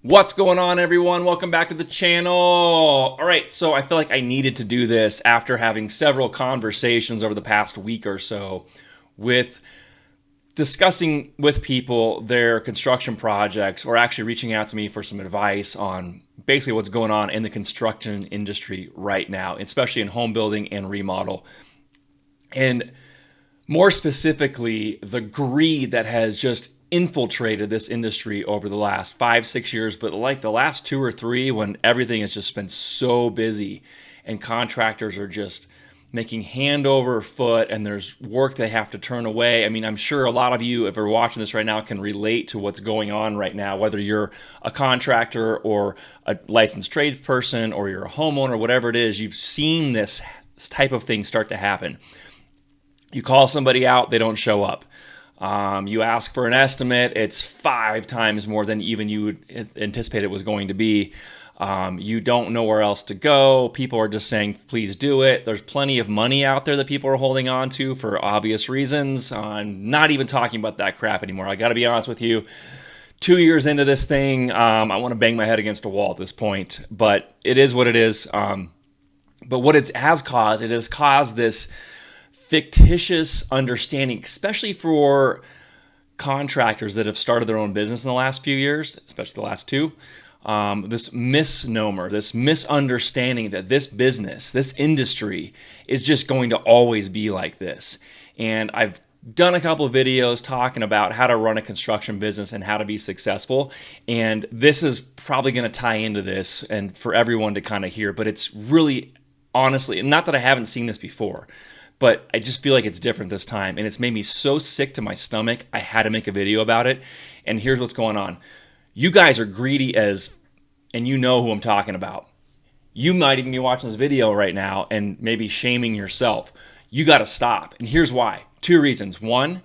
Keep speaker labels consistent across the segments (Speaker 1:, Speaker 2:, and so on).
Speaker 1: What's going on, everyone? Welcome back to the channel. All right, so I feel like I needed to do this after having several conversations over the past week or so with discussing with people their construction projects, or actually reaching out to me for some advice on basically what's going on in the construction industry right now, especially in home building and remodel. And more specifically, the greed that has just infiltrated this industry over the last 5-6 years, but like the last 2 or 3, when everything has just been so busy and contractors are just making hand over foot and there's work they have to turn away. I mean, I'm sure a lot of you, if you're watching this right now, can relate to what's going on right now, whether you're a contractor or a licensed tradesperson or you're a homeowner, whatever it is, you've seen this type of thing start to happen. You call somebody out, they don't show up. You ask for an estimate, it's 5 times more than even you would anticipate it was going to be. You don't know where else to go. People are just saying, please do it. There's plenty of money out there that people are holding on to for obvious reasons. I'm not even talking about that crap anymore. I got to be honest with you. 2 years into this thing, I want to bang my head against a wall at this point, but it is what it is. But what it has caused this fictitious understanding, especially for contractors that have started their own business in the last few years, especially the last 2, this misnomer, this misunderstanding that this business, this industry is just going to always be like this. And I've done a couple of videos talking about how to run a construction business and how to be successful. And this is probably going to tie into this and for everyone to kind of hear, but it's really, honestly, not that I haven't seen this before, but I just feel like it's different this time. And it's made me so sick to my stomach, I had to make a video about it. And here's what's going on. You guys are greedy as, and you know who I'm talking about. You might even be watching this video right now and maybe shaming yourself. You got to stop. And here's why. 2 reasons. 1,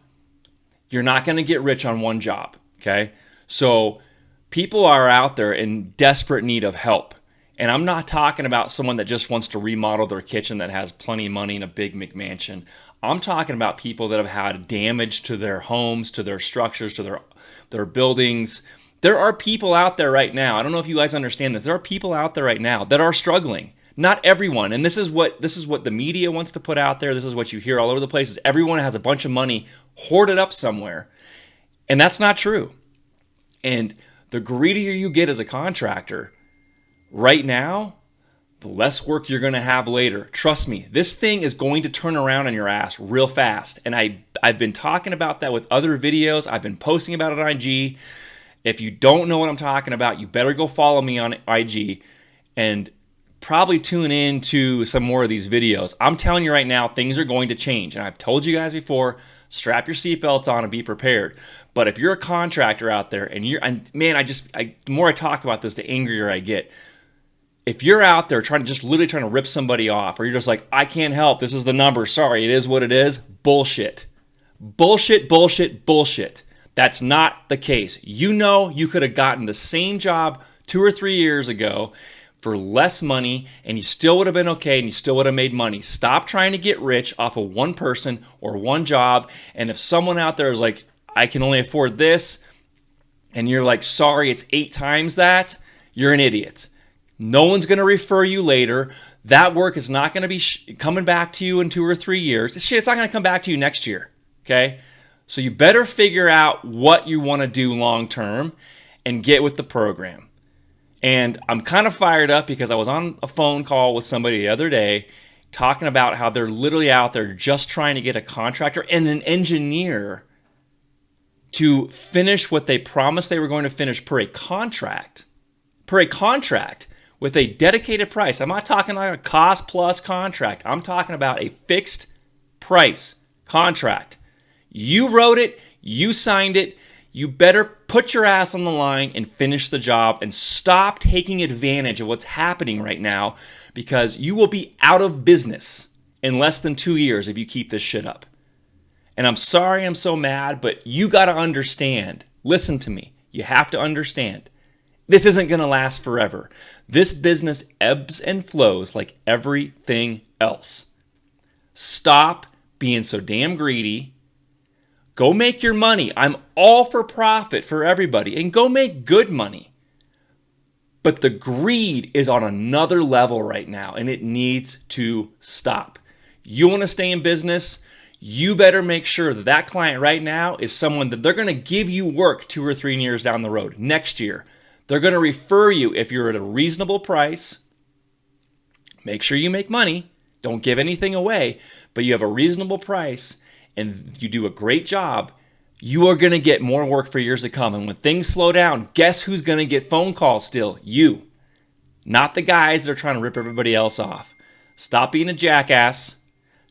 Speaker 1: you're not going to get rich on one job, okay? So people are out there in desperate need of help. And I'm not talking about someone that just wants to remodel their kitchen that has plenty of money in a big McMansion. I'm talking about people that have had damage to their homes, to their structures, to their buildings. There are people out there right now. I don't know if you guys understand this. There are people out there right now that are struggling. Not everyone. And this is what the media wants to put out there. This is what you hear all over the places. Everyone has a bunch of money hoarded up somewhere. And that's not true. And the greedier you get as a contractor, right now, the less work you're going to have later. Trust me, this thing is going to turn around on your ass real fast. And I've been talking about that with other videos. I've been posting about it on IG. If you don't know what I'm talking about, you better go follow me on IG and probably tune in to some more of these videos. I'm telling you right now, things are going to change. And I've told you guys before, strap your seatbelts on and be prepared. But if you're a contractor out there and the more I talk about this, the angrier I get. If you're out there literally trying to rip somebody off, or you're just like, I can't help, this is the number, sorry, it is what it is, bullshit. Bullshit, bullshit, bullshit. That's not the case. You know you could have gotten the same job 2 or 3 years ago for less money, and you still would have been okay, and you still would have made money. Stop trying to get rich off of one person or one job, and if someone out there is like, I can only afford this, and you're like, sorry, it's 8 times that, you're an idiot. No one's going to refer you later. That work is not going to be coming back to you in 2 or 3 years. It's not going to come back to you next year, okay? So you better figure out what you want to do long term and get with the program. And I'm kind of fired up because I was on a phone call with somebody the other day talking about how they're literally out there just trying to get a contractor and an engineer to finish what they promised they were going to finish per a contract. With a dedicated price. I'm not talking like a cost plus contract. I'm talking about a fixed price contract. You wrote it, you signed it, you better put your ass on the line and finish the job and stop taking advantage of what's happening right now, because you will be out of business in less than 2 years if you keep this shit up. And I'm sorry I'm so mad, but you got to understand. Listen to me. You have to understand. This isn't going to last forever. This business ebbs and flows like everything else. Stop being so damn greedy. Go make your money. I'm all for profit for everybody, and go make good money. But the greed is on another level right now, and it needs to stop. You want to stay in business, you better make sure that that client right now is someone that they're going to give you work 2 or 3 years down the road. Next year, they're going to refer you if you're at a reasonable price. Make sure you make money. Don't give anything away, but you have a reasonable price and you do a great job. You are going to get more work for years to come. And when things slow down, guess who's going to get phone calls still? You. Not the guys that are trying to rip everybody else off. Stop being a jackass.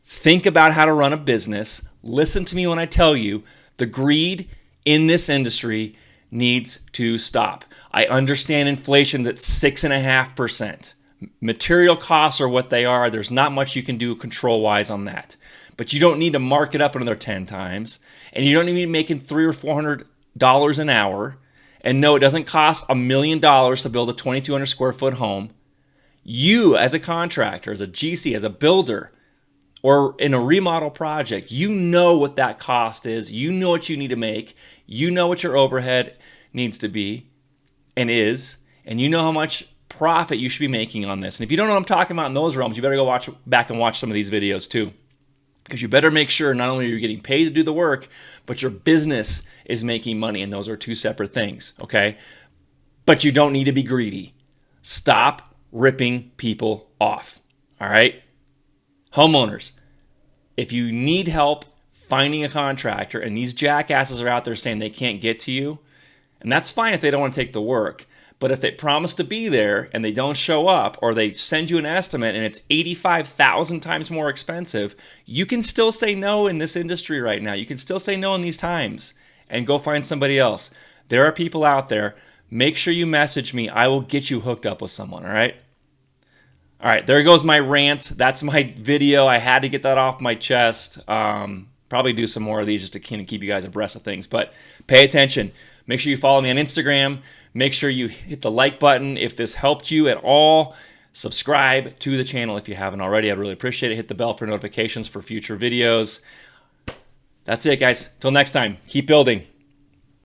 Speaker 1: Think about how to run a business. Listen to me when I tell you the greed in this industry needs to stop. I understand inflation's at 6.5%. Material costs are what they are. There's not much you can do control-wise on that. But you don't need to mark it up another 10 times. And you don't need to be making $300 or $400 an hour. And no, it doesn't cost $1 million to build a 2,200 square foot home. You, as a contractor, as a GC, as a builder, or in a remodel project, you know what that cost is. You know what you need to make. You know what your overhead needs to be and is. And you know how much profit you should be making on this. And if you don't know what I'm talking about in those realms, you better go back and watch some of these videos too. Because you better make sure not only are you getting paid to do the work, but your business is making money. And those are two separate things, okay? But you don't need to be greedy. Stop ripping people off, all right? Homeowners, if you need help finding a contractor and these jackasses are out there saying they can't get to you, and that's fine if they don't want to take the work, but if they promise to be there and they don't show up, or they send you an estimate and it's 85,000 times more expensive, you can still say no in this industry right now. You can still say no in these times and go find somebody else. There are people out there. Make sure you message me. I will get you hooked up with someone, all right? All right, there goes my rant. That's my video. I had to get that off my chest. Probably do some more of these just to kind of keep you guys abreast of things. But pay attention. Make sure you follow me on Instagram. Make sure you hit the like button if this helped you at all. Subscribe to the channel if you haven't already. I'd really appreciate it. Hit the bell for notifications for future videos. That's it, guys. Till next time, keep building.